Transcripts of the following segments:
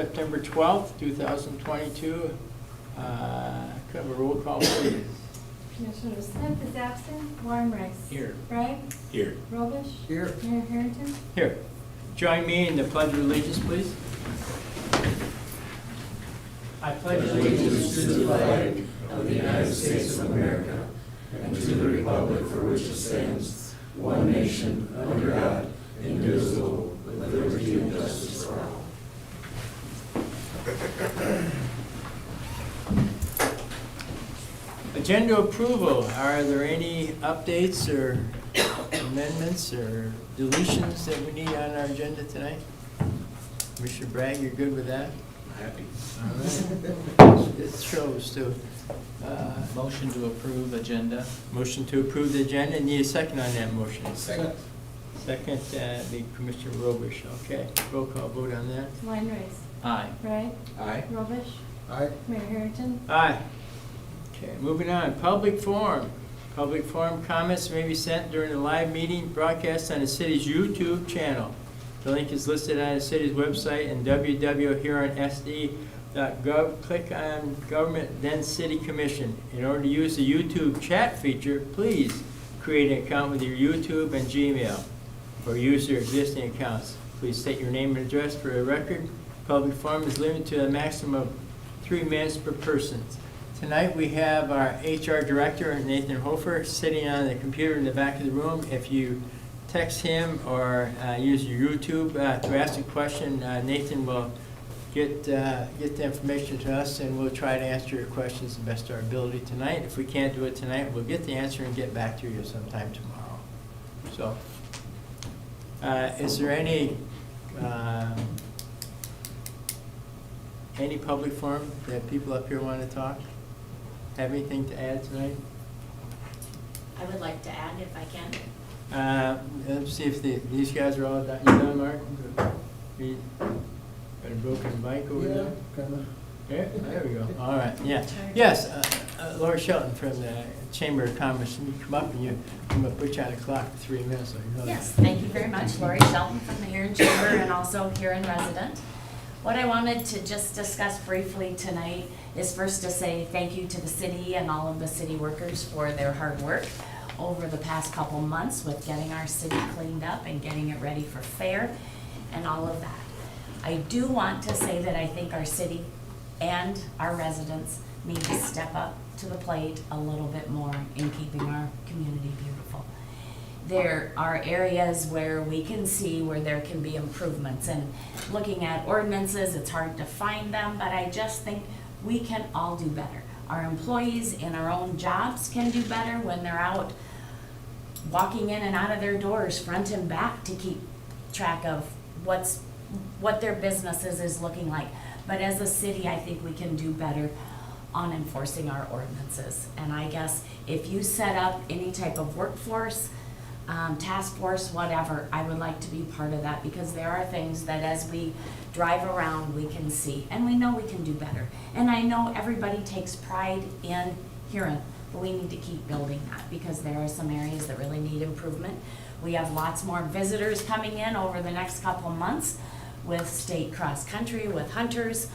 September 12th, 2022. Could I have a roll call, please? Commissioner Smith is absent. Warren Rice. Here. Bragg. Here. Robish. Here. Mayor Harrington. Here. Join me in the Pledge of Allegiance, please. I pledge allegiance to the flag of the United States of America and to the republic for which it stands, one nation, under God, indivisible, with liberty and justice for all. Agenda approval. Are there any updates or amendments or deletions that we need on our agenda tonight? Commissioner Bragg, you're good with that? Happy. All right. It shows too. Motion to approve agenda. Motion to approve the agenda. Need a second on that motion. Second. Second, the Commissioner Robish. Okay. Roll call vote on that. Warren Rice. Aye. Bragg. Aye. Robish. Aye. Mayor Harrington. Aye. Okay, moving on. Public forum. Public forum comments may be sent during the live meeting broadcast on the city's YouTube channel. The link is listed on the city's website and www.huronsd.gov. Click on Government, then City Commission. In order to use the YouTube chat feature, please create an account with your YouTube and Gmail, or use your existing accounts. Please state your name and address for the record. Public forum is limited to a maximum of 3 minutes per person. Tonight we have our HR Director, Nathan Hofer, sitting on the computer in the back of the room. If you text him or use your YouTube to ask a question, Nathan will get the information to us, and we'll try to answer your questions the best of our ability tonight. If we can't do it tonight, we'll get the answer and get back to you sometime tomorrow. So, is there any public forum that people up here want to talk? Have anything to add tonight? I would like to add, if I can. Let's see if these guys are all done. You done, Mark? You got a broken bike over there? Kinda. Yeah, there we go. All right, yeah. Yes, Laura Shelton from the Chamber of Commerce. You come up and I'm going to put you on the clock for 3 minutes. So you know Yes, that. thank you very much. Lori Shelton from the Huron Chamber and also Huron resident. What I wanted to just discuss briefly tonight is first to say thank you to the city and all of the city workers for their hard work over the past couple months with getting our city cleaned up and getting it ready for fair and all of that. I do want to say that I think our city and our residents need to step up to the plate a little bit more in keeping our community beautiful. There are areas where we can see where there can be improvements, and looking at ordinances, it's hard to find them, but I just think we can all do better. Our employees in our own jobs can do better when they're out walking in and out of their doors front and back to keep track of what their businesses is looking like. But as a city, I think we can do better on enforcing our ordinances. And I guess if you set up any type of workforce, task force, whatever, I would like to be part of that, because there are things that as we drive around we can see, and we know we can do better. And I know everybody takes pride in Huron, but we need to keep building that, because there are some areas that really need improvement. We have lots more visitors coming in over the next couple months with state cross country, with hunters.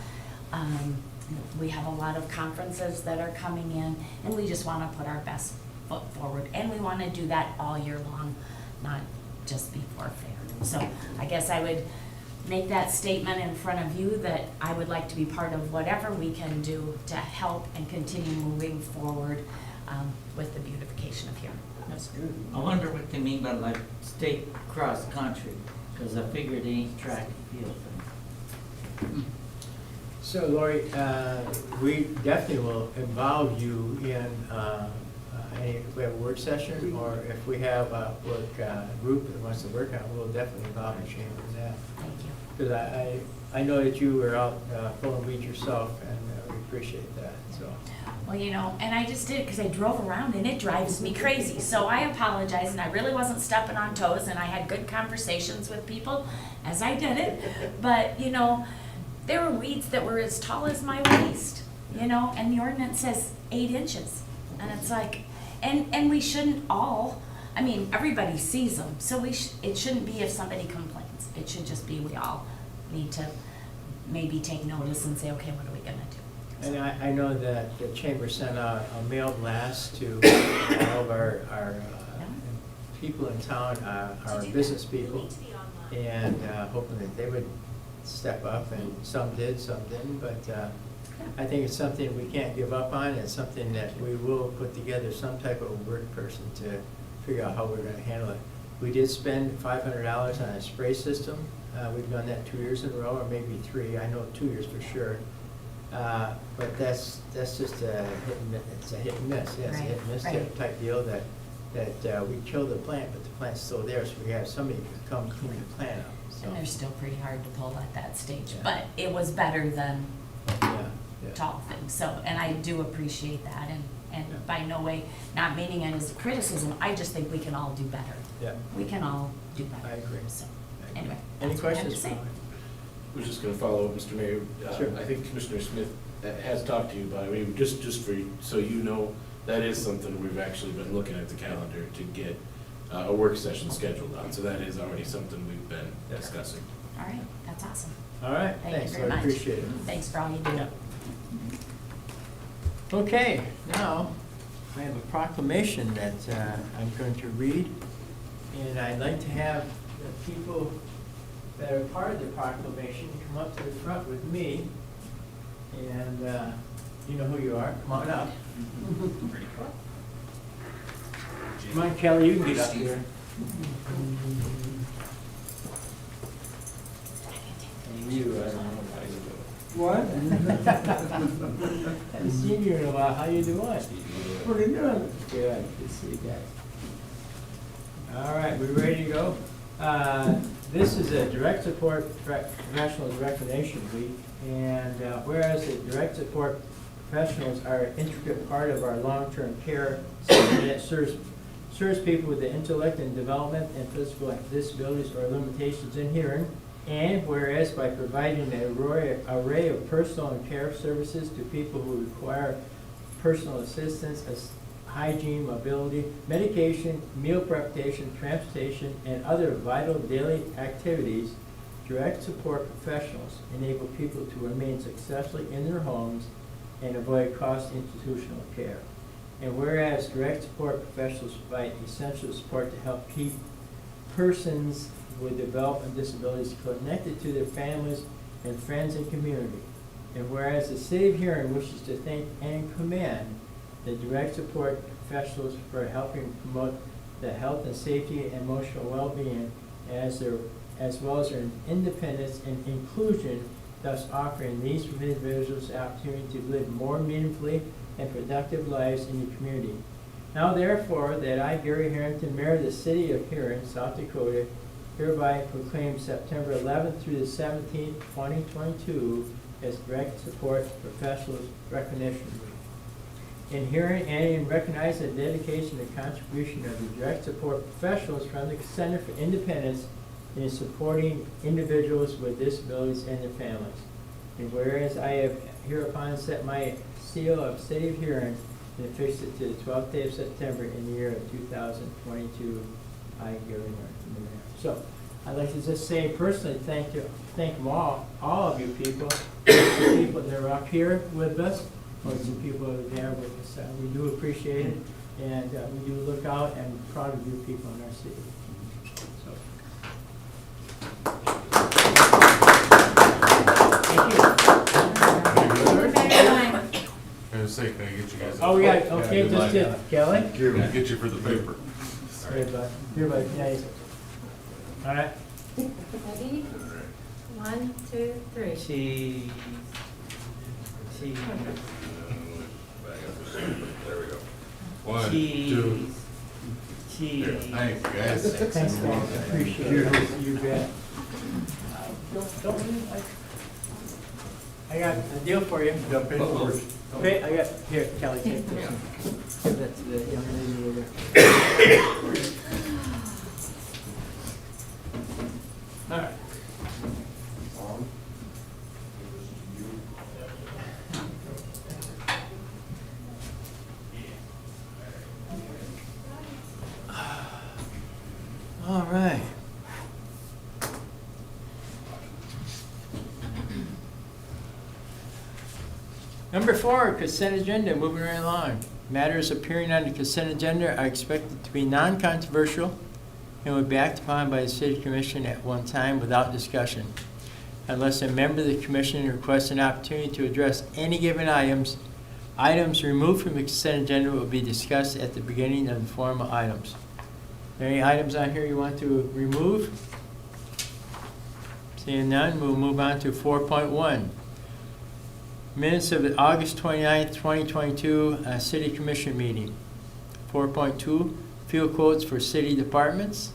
We have a lot of conferences that are coming in, and we just want to put our best foot forward, and we want to do that all year long, not just before fair. So I guess I would make that statement in front of you that I would like to be part of whatever we can do to help and continue moving forward with the beautification of Huron. That's good. I wonder what they mean by like state cross country, because I figured they ain't track and field thing. So, Lori, we definitely will involve you in if we have a work session, or if we have a work group that wants to work on it, we'll definitely involve the chamber in that. Thank you. Because I know that you were out pulling weeds yourself, and we appreciate that. So, Well, you know, and I just did it because I drove around and it drives me crazy. So I apologize, and I really wasn't stepping on toes, and I had good conversations with people as I did it. But, you know, there were weeds that were as tall as my waist, you know, and the ordinance says 8 inches. And it's like, and we shouldn't all, I mean, everybody sees them. So it shouldn't be if somebody complains. It should just be we all need to maybe take notice and say, okay, what are we gonna do? And I know that the chamber sent out a mail blast to all of our people in town, our business people, and hoping that they would step up, and some did, some didn't, but I think it's something we can't give up on. It's something that we will put together some type of work person to figure out how we're gonna handle it. We did spend $500 on a spray system. We've done that 2 years in a row, or maybe 3, I know 2 years for sure. But that's just a hit and miss. It's a hit and miss, yes, a hit and miss Right. type deal that we kill the plant, but the plant's still there, so we have somebody who can come clean the plant up, so. And they're still pretty hard to pull at that stage, Yeah. but it was better than Yeah, yeah. tall things, so, and I do appreciate that, and Yeah. by no way, not meaning it as a criticism, I just think we can all do better. Yeah. We can all do better. I agree. So, I agree. anyway, Any that's what I have questions? to say. I was just gonna follow up, Mr. Mayor. Sure. I think Commissioner Smith has talked to you about it. I mean, just for, so you know, that is something we've actually been looking at the calendar to get a work session scheduled on. So that is already something we've been Yeah. discussing. All right, that's awesome. All right, Thank you thanks, very I much. appreciate it. Thanks for all you do. Yeah. Okay, now, I have a proclamation that I'm going to read, and I'd like to have the people that are part of the proclamation come up to the front with me, and you know who you are, come on up. Come on, Kelly, you can get up here. And you, I don't know how you do it. What? Haven't seen you in a while. How you doing? What are you doing? Good. Good to see you guys. All right, we ready to go? This is a direct support professionals recognition week, and whereas the direct support professionals are an intricate part of our long-term care system that serves people with the intellect and development and physical disabilities or limitations in hearing. And whereas by providing an array of personal and care services to people who require personal assistance as hygiene, mobility, medication, meal preparation, transportation, and other vital daily activities, direct support professionals enable people to remain successfully in their homes and avoid cost institutional care. And whereas direct support professionals provide essential support to help keep persons with developmental disabilities connected to their families and friends and community. And whereas the City of Huron wishes to thank and commend the direct support professionals for helping promote the health and safety and emotional well-being as well as their independence and inclusion, thus offering these individuals the opportunity to live more meaningfully and productive lives in the community. Now therefore, that I, Gary Harrington, Mayor of the City of Huron, South Dakota, hereby proclaim September 11th through the 17th, 2022 as Direct Support Professionals Recognition Week. In Huron and in recognizing the dedication and contribution of the direct support professionals from the Center for Independence in supporting individuals with disabilities and their families. And whereas I have hereupon set my seal of City of Huron and affixed it to the 12th day of September in the year of 2022, I, Gary Harrington, the mayor. So, I'd like to just say personally, thank them all of you people, the people that are up here with us, or the people that are there with us. We do appreciate it, and we do look out and proud of you people in our city. So. Thank you. I was saying, can I get you guys? Oh, we got, okay, just did, Kelly? Can I get you for the paper? Here, bud. Here, bud. Nice. All right. Ready? 1, 2, 3. Cheese. Cheese. There we go. 1, Cheese. 2. Cheese. Here, thank you, guys. Thanks, guys. Appreciate it. You bet. I got a deal for you. Okay, I got, here, Kelly, take this. Give that to the young lady over there. All right. All right. Number 4, consent agenda, moving right along. Matters appearing on the consent agenda are expected to be non-controversial and would be acted upon by the City Commission at one time without discussion. Unless a member of the commission requests an opportunity to address any given items removed from the consent agenda will be discussed at the beginning of the formal items. Are there any items on here you want to remove? Seeing none, we'll move on to 4.1. Minutes of the August 29th, 2022 City Commission meeting. 4.2, fuel quotes for city departments.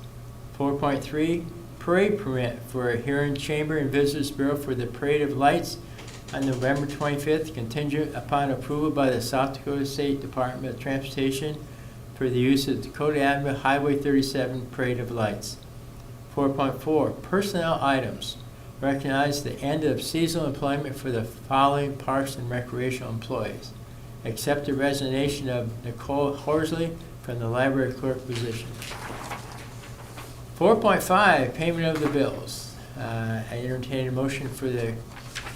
4.3, parade permit for Huron Chamber and Visitors Bureau for the Parade of Lights on November 25th, contingent upon approval by the South Dakota State Department of Transportation for the use of Dakota Avenue Highway 37 Parade of Lights. 4.4, personnel items. Recognize the end of seasonal employment for the following parks and recreational employees. Accept the resignation of Nicole Horsley from the library clerk position. 4.5, payment of the bills. I entertain a motion for the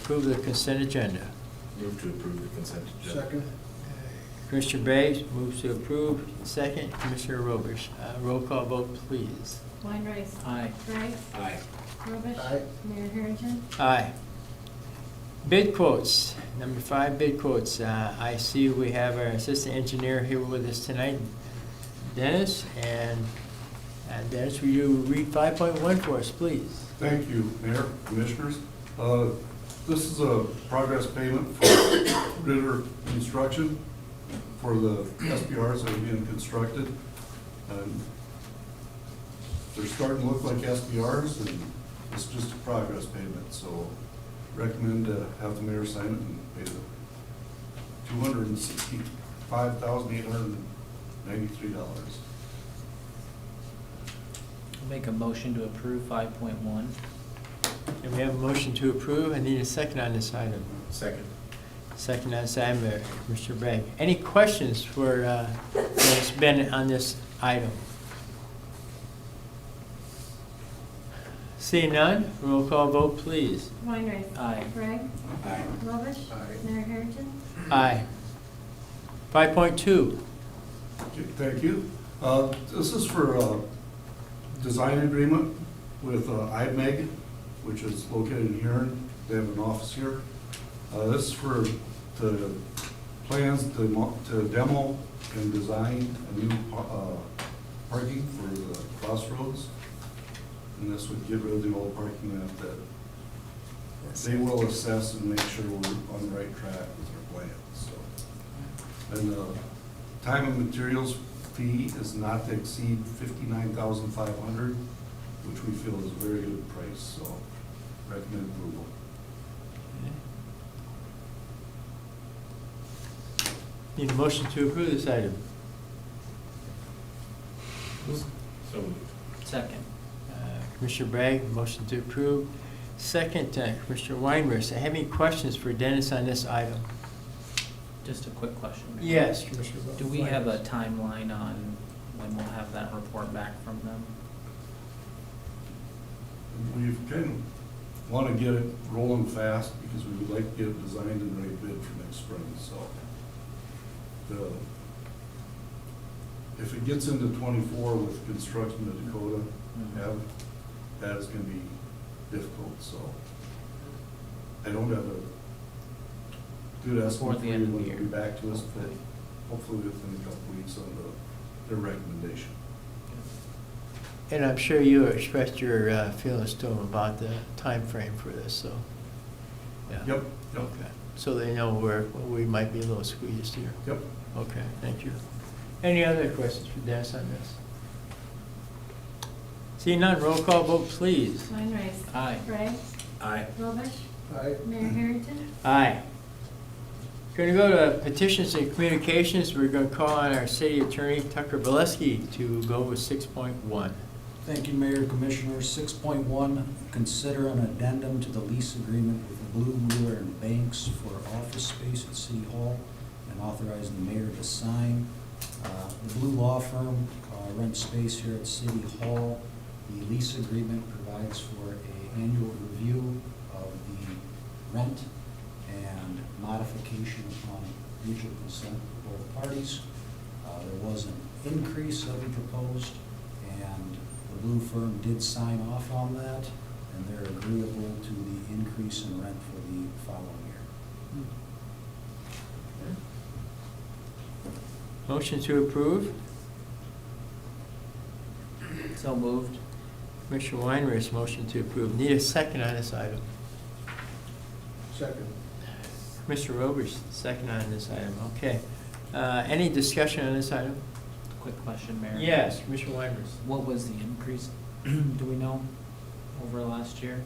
approval of the consent agenda. Move to approve the consent agenda. Second. Commissioner Briggs moves to approve. Second, Commissioner Rovers. Roll call vote, please. Weinreich. Aye. Bragg. Aye. Robish. Aye. Mayor Harrington. Aye. Bid quotes. Number 5, bid quotes. I see we have our assistant engineer here with us tonight, Dennis. And Dennis, will you read 5.1 for us, please? Thank you, Mayor, Commissioners. This is a progress payment for Ritter Construction for the SPRs that are being constructed. And they're starting to look like SPRs, and it's just a progress payment, so recommend to have the mayor sign it and pay the $265,893. Make a motion to approve 5.1. And we have a motion to approve. I need a second on this item. Second. Second on this item, Mr. Bragg. Any questions for Dennis Bennett on this item? Seeing none, roll call vote, please. Weinreich. Aye. Bragg. Aye. Robish. Aye. Mayor Harrington. Aye. 5.2. Okay, thank you. This is for a design agreement with IMEG, which is located in Huron. They have an office here. This is for the plans to demo and design a new parking for the crossroads. And this would get rid of the old parking lot that they will assess and make sure we're on the right track with our plans, so. And the time and materials fee is not to exceed $59,500, which we feel is a very good price, so recommend approval. Need a motion to approve this item. So moved. Second. Commissioner Bragg, motion to approve. Second, Commissioner Weinrich. I have any questions for Dennis on this item? Just a quick question. Yes, Commissioner. Do we have a timeline on when we'll have that report back from them? We've kind of want to get it rolling fast because we would like to get it designed and ready to bid for next spring, so. If it gets into 24 with construction of Dakota, that is going to be difficult, so. I don't have a good estimate Toward for the you end of the when year. they'll be back to us, but hopefully within a couple weeks on their recommendation. And I'm sure you expressed your feelings to them about the time frame for this, so. Yeah. Yep, yep, Okay, so they know where we might be a little squeezed here. yep. Okay, thank you. Any other questions for Dennis on this? Seeing none, roll call vote, please. Weinreich. Aye. Bragg. Aye. Robish. Aye. Mayor Harrington. Aye. Going to go to petitions and communications. We're going to call on our city attorney, Tucker Valesky, to go with 6.1. Thank you, Mayor, Commissioners. 6.1, consider an addendum to the lease agreement with Blue, Wheeler, and Banks for office space at City Hall and authorizing the mayor to sign. The Blue Law Firm rents space here at City Hall. The lease agreement provides for an annual review of the rent and modification upon mutual consent of both parties. There was an increase that we proposed, and the Blue firm did sign off on that, and they're agreeable to the increase in rent for the following year. Motion to approve. So moved. Commissioner Weinrich's motion to approve. Need a second on this item. Second. Commissioner Roberts, second on this item. Okay. Any discussion on this item? Quick question, Mayor. Yes, Commissioner Weinrich. What was the increase, do we know, over last year?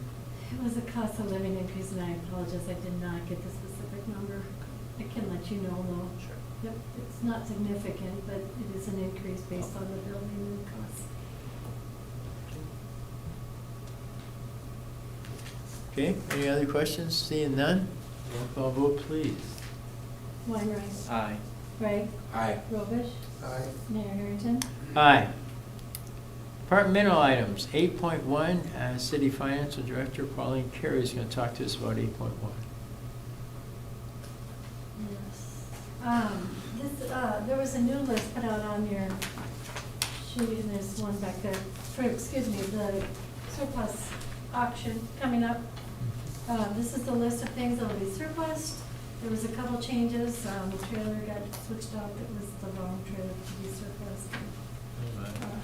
It was a cost of living increase, and I apologize, I did not get the specific number. I can let you know, though. Sure. Yep, it's not significant, but it is an increase based on the building and costs. Okay, any other questions? Seeing none? Roll call vote, please. Weinreich. Aye. Craig. Aye. Robish. Aye. Mayor Harrington. Aye. Departmental items, 8.1, City Financial Director Pauline Carey is going to talk to us about 8.1. Yes. There was a new list put out on your sheet, and there's one back there, for, excuse me, the surplus auction coming up. This is the list of things that will be surplus. There was a couple changes, the trailer got switched out, it was the wrong trailer to be surplus.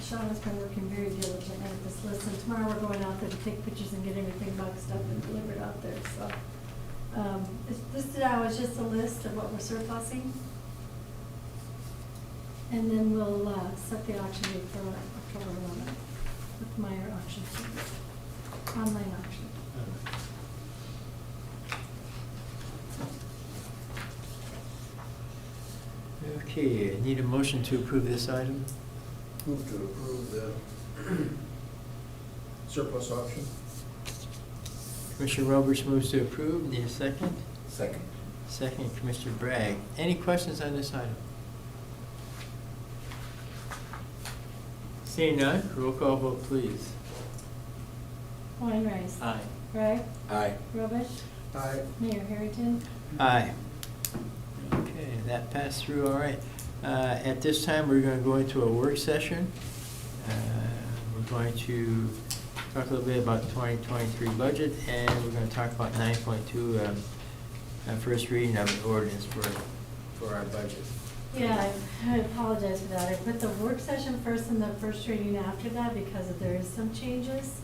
Sean has been working very diligently at this list, and tomorrow we're going out there to take pictures and get everything boxed up and delivered out there, so. It's listed out as just a list of what we're surplusing. And then we'll, set the auction date for October 11th with Meyer Auction Service, online auction. Okay, I need a motion to approve this item. Move to approve the surplus auction. Commissioner Roberts moves to approve. Need a second? Second. Second, Commissioner Bragg. Any questions on this item? Seeing none, roll call vote, please. Weinreich. Aye. Craig. Aye. Robish. Aye. Mayor Harrington. Aye. Okay, that passed through all right. At this time, we're going to go into a work session. We're going to talk a little bit about the 2023 budget, and we're going to talk about 9.2, first reading of an ordinance for our budget. Yeah, I apologize for that. I put the work session first and the first reading after that because there is some changes.